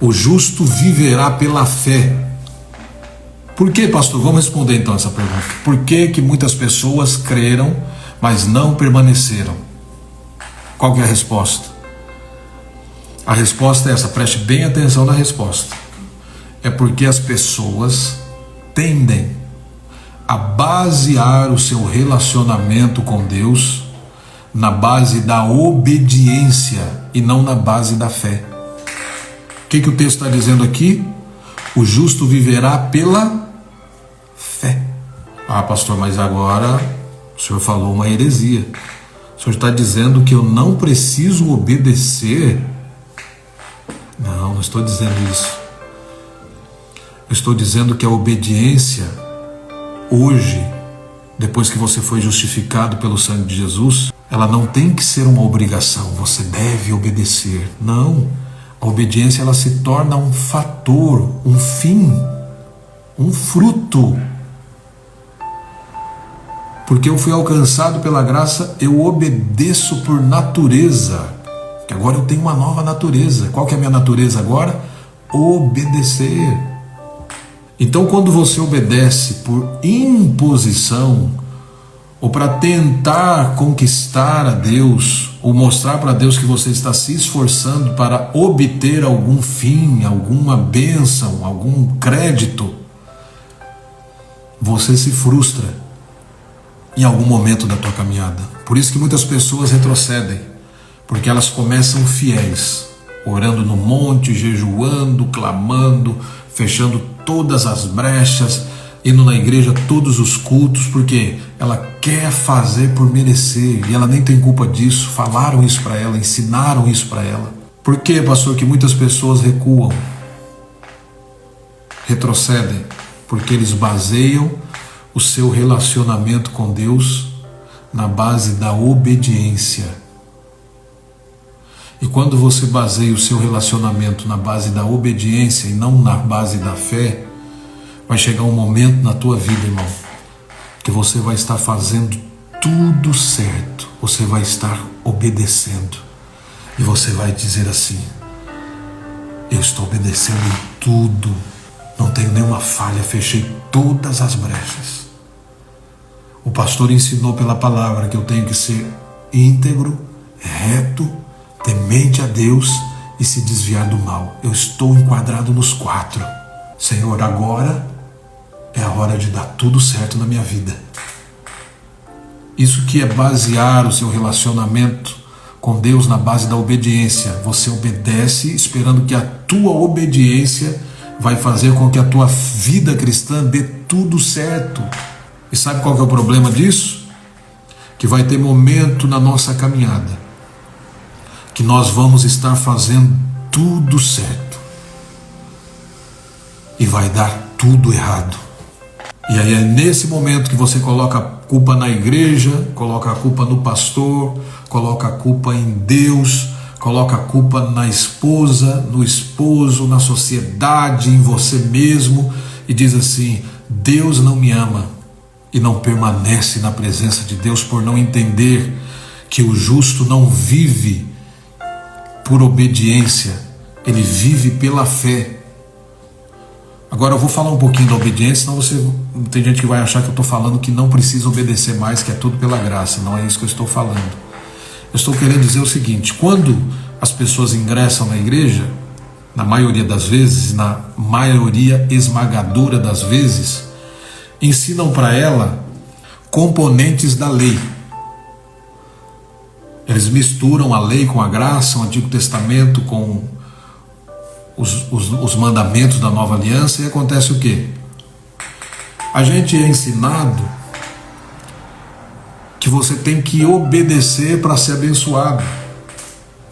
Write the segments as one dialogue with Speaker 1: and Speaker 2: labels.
Speaker 1: O justo viverá pela fé. Por que, pastor? Vamos responder então essa pergunta. Por que muitas pessoas creram, mas não permaneceram? Qual que é a resposta? A resposta é essa, preste bem atenção na resposta. É porque as pessoas tendem a basear o seu relacionamento com Deus na base da obediência e não na base da fé. O que o texto está dizendo aqui? O justo viverá pela fé. Ah, pastor, mas agora o senhor falou uma heresia. O senhor está dizendo que eu não preciso obedecer? Não, não estou dizendo isso. Eu estou dizendo que a obediência, hoje, depois que você foi justificado pelo sangue de Jesus, ela não tem que ser uma obrigação, você deve obedecer. Não, a obediência ela se torna um fator, um fim, um fruto. Porque eu fui alcançado pela graça, eu obedeço por natureza. Que agora eu tenho uma nova natureza. Qual que é a minha natureza agora? Obedecer. Então, quando você obedece por imposição, ou para tentar conquistar a Deus, ou mostrar para Deus que você está se esforçando para obter algum fim, alguma bênção, algum crédito, você se frustra em algum momento da tua caminhada. Por isso que muitas pessoas retrocedem, porque elas começam fiéis, orando no monte, jejuando, clamando, fechando todas as brechas, indo na igreja todos os cultos, porque ela quer fazer por merecer, e ela nem tem culpa disso. Falaram isso para ela, ensinaram isso para ela. Por que, pastor, que muitas pessoas recuam, retrocedem? Porque eles baseiam o seu relacionamento com Deus na base da obediência. E quando você baseia o seu relacionamento na base da obediência e não na base da fé, vai chegar um momento na tua vida, irmão, que você vai estar fazendo tudo certo, você vai estar obedecendo, e você vai dizer assim: eu estou obedecendo em tudo, não tenho nenhuma falha, fechei todas as brechas. O pastor ensinou pela palavra que eu tenho que ser íntegro, reto, temente a Deus e se desviar do mal. Eu estou enquadrado nos 4. Senhor, agora é a hora de dar tudo certo na minha vida. Isso que é basear o seu relacionamento com Deus na base da obediência. Você obedece esperando que a tua obediência vai fazer com que a tua vida cristã dê tudo certo. E sabe qual que é o problema disso? Que vai ter momento na nossa caminhada que nós vamos estar fazendo tudo certo e vai dar tudo errado. E aí é nesse momento que você coloca a culpa na igreja, coloca a culpa no pastor, coloca a culpa em Deus, coloca a culpa na esposa, no esposo, na sociedade, em você mesmo, e diz assim: Deus não me ama. E não permanece na presença de Deus por não entender que o justo não vive por obediência, ele vive pela fé. Agora eu vou falar um pouquinho da obediência, senão tem gente que vai achar que eu estou falando que não precisa obedecer mais, que é tudo pela graça. Não é isso que eu estou falando. Eu estou querendo dizer o seguinte: quando as pessoas ingressam na igreja, na maioria das vezes, na maioria esmagadora das vezes, ensinam para ela componentes da lei. Eles misturam a lei com a graça, o Antigo Testamento com os mandamentos da Nova Aliança, e acontece o quê? A gente é ensinado que você tem que obedecer para ser abençoado,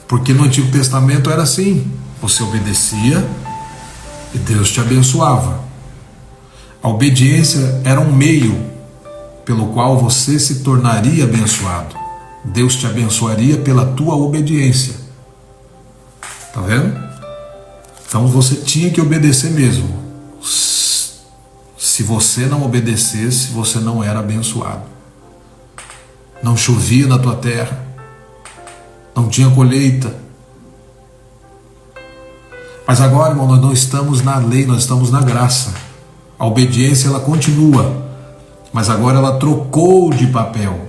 Speaker 1: porque no Antigo Testamento era assim: você obedecia e Deus te abençoava. A obediência era um meio pelo qual você se tornaria abençoado. Deus te abençoaria pela tua obediência. Tá vendo? Então você tinha que obedecer mesmo. Se você não obedecesse, você não era abençoado. Não chovia na tua terra, não tinha colheita. Mas agora, irmão, nós não estamos na lei, nós estamos na graça. A obediência, ela continua, mas agora ela trocou de papel.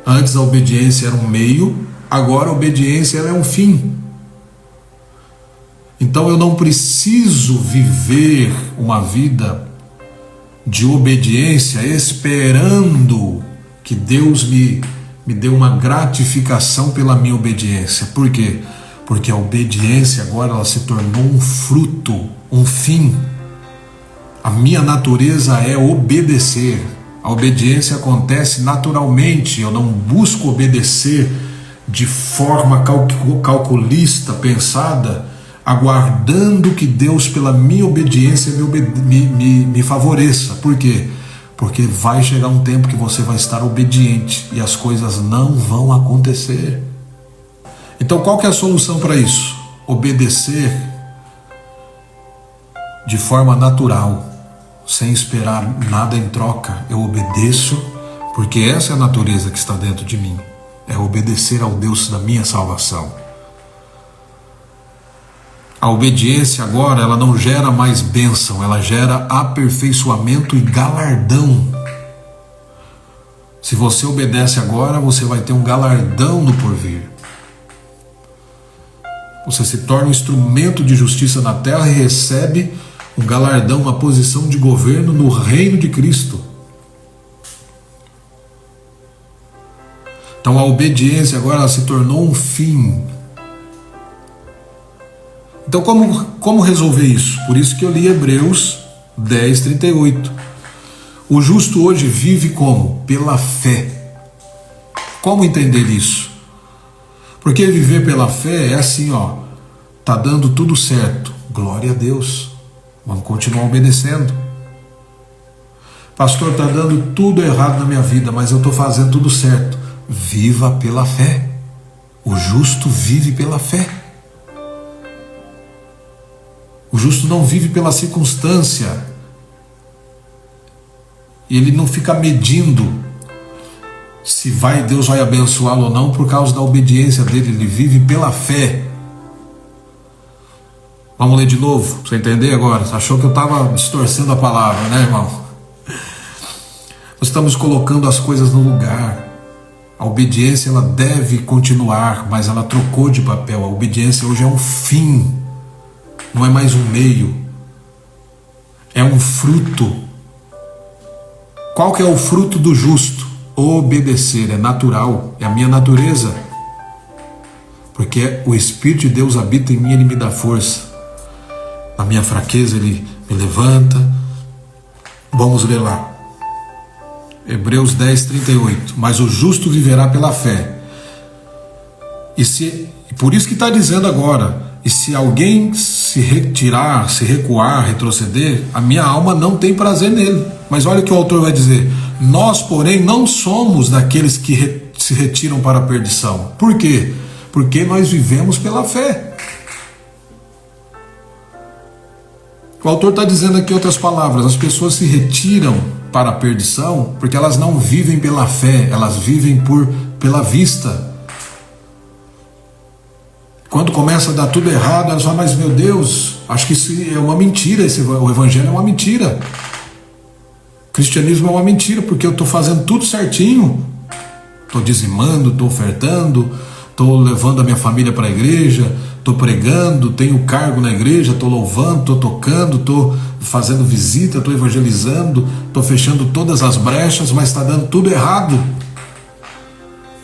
Speaker 1: Antes a obediência era um meio, agora a obediência ela é um fim. Então eu não preciso viver uma vida de obediência esperando que Deus me dê uma gratificação pela minha obediência. Por quê? Porque a obediência agora ela se tornou um fruto, um fim. A minha natureza é obedecer. A obediência acontece naturalmente. Eu não busco obedecer de forma calculista, pensada, aguardando que Deus, pela minha obediência, me favoreça. Por quê? Porque vai chegar um tempo que você vai estar obediente e as coisas não vão acontecer. Então qual que é a solução para isso? Obedecer de forma natural, sem esperar nada em troca. Eu obedeço porque essa é a natureza que está dentro de mim. É obedecer ao Deus da minha salvação. A obediência agora, ela não gera mais bênção, ela gera aperfeiçoamento e galardão. Se você obedece agora, você vai ter um galardão no porvir. Você se torna um instrumento de justiça na terra e recebe um galardão, uma posição de governo no reino de Cristo. Então a obediência agora ela se tornou um fim. Então como resolver isso? Por isso que eu li Hebreus 10:38. O justo hoje vive como? Pela fé. Como entender isso? Porque viver pela fé é assim, tá dando tudo certo. Glória a Deus. Vamos continuar obedecendo. Pastor, tá dando tudo errado na minha vida, mas eu estou fazendo tudo certo. Viva pela fé. O justo vive pela fé. O justo não vive pela circunstância. E ele não fica medindo se Deus vai abençoá-lo ou não por causa da obediência dele. Ele vive pela fé. Vamos ler de novo, para você entender agora. Você achou que eu estava distorcendo a palavra, né, irmão? Nós estamos colocando as coisas no lugar. A obediência ela deve continuar, mas ela trocou de papel. A obediência hoje é um fim, não é mais um meio. É um fruto. Qual que é o fruto do justo? Obedecer, é natural, é a minha natureza. Porque o Espírito de Deus habita em mim, ele me dá força. Na minha fraqueza ele me levanta. Vamos ler lá. Hebreus 10:38. Mas o justo viverá pela fé. E por isso que está dizendo agora, e se alguém se retirar, se recuar, retroceder, a minha alma não tem prazer nele. Mas olha o que o autor vai dizer. Nós, porém, não somos daqueles que se retiram para a perdição. Por quê? Porque nós vivemos pela fé. O autor está dizendo aqui outras palavras. As pessoas se retiram para a perdição porque elas não vivem pela fé, elas vivem pela vista. Quando começa a dar tudo errado, elas falam, mas meu Deus, acho que isso é uma mentira, o evangelho é uma mentira. O cristianismo é uma mentira, porque eu estou fazendo tudo certinho. Estou dizimando, estou ofertando, estou levando a minha família para a igreja, estou pregando, tenho cargo na igreja, estou louvando, estou tocando, estou fazendo visita, estou evangelizando, estou fechando todas as brechas, mas está dando tudo errado.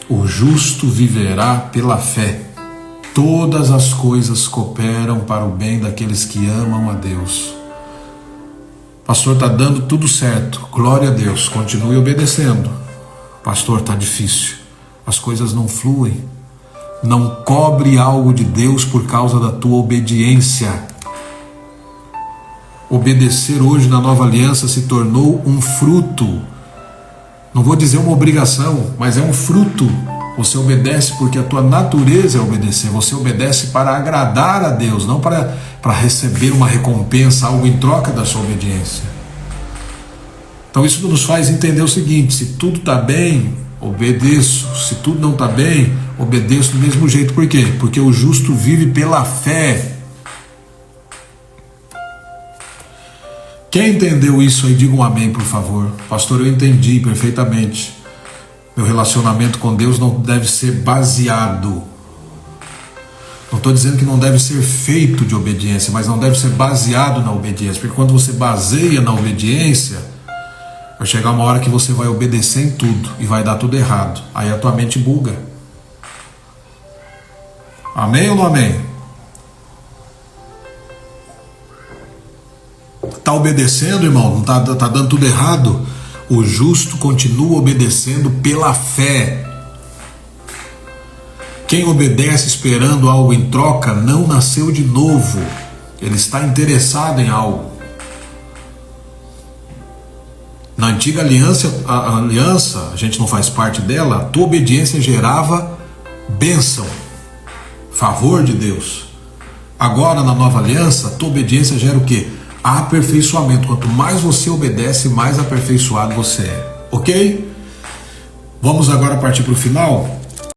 Speaker 1: O justo viverá pela fé. Todas as coisas cooperam para o bem daqueles que amam a Deus. Pastor, está dando tudo certo. Glória a Deus, continue obedecendo. Pastor, está difícil. As coisas não fluem. Não cobre algo de Deus por causa da tua obediência. Obedecer hoje na nova aliança se tornou um fruto. Não vou dizer uma obrigação, mas é um fruto. Você obedece porque a tua natureza é obedecer. Você obedece para agradar a Deus, não para receber uma recompensa, algo em troca da sua obediência. Então isso nos faz entender o seguinte: se tudo está bem, obedeço. Se tudo não está bem, obedeço do mesmo jeito. Por quê? Porque o justo vive pela fé. Quem entendeu isso aí, diga um amém, por favor. Pastor, eu entendi perfeitamente. Meu relacionamento com Deus não deve ser baseado. Não estou dizendo que não deve ser feito de obediência, mas não deve ser baseado na obediência. Porque quando você baseia na obediência, vai chegar uma hora que você vai obedecer em tudo e vai dar tudo errado. Aí a tua mente buga. Amém ou não amém? Está obedecendo, irmão? Não está dando tudo errado? O justo continua obedecendo pela fé. Quem obedece esperando algo em troca não nasceu de novo. Ele está interessado em algo. Na antiga aliança, a gente não faz parte dela, a tua obediência gerava bênção, favor de Deus. Agora, na nova aliança, a tua obediência gera o quê? Aperfeiçoamento. Quanto mais você obedece, mais aperfeiçoado você é. Ok? Vamos agora partir para o final.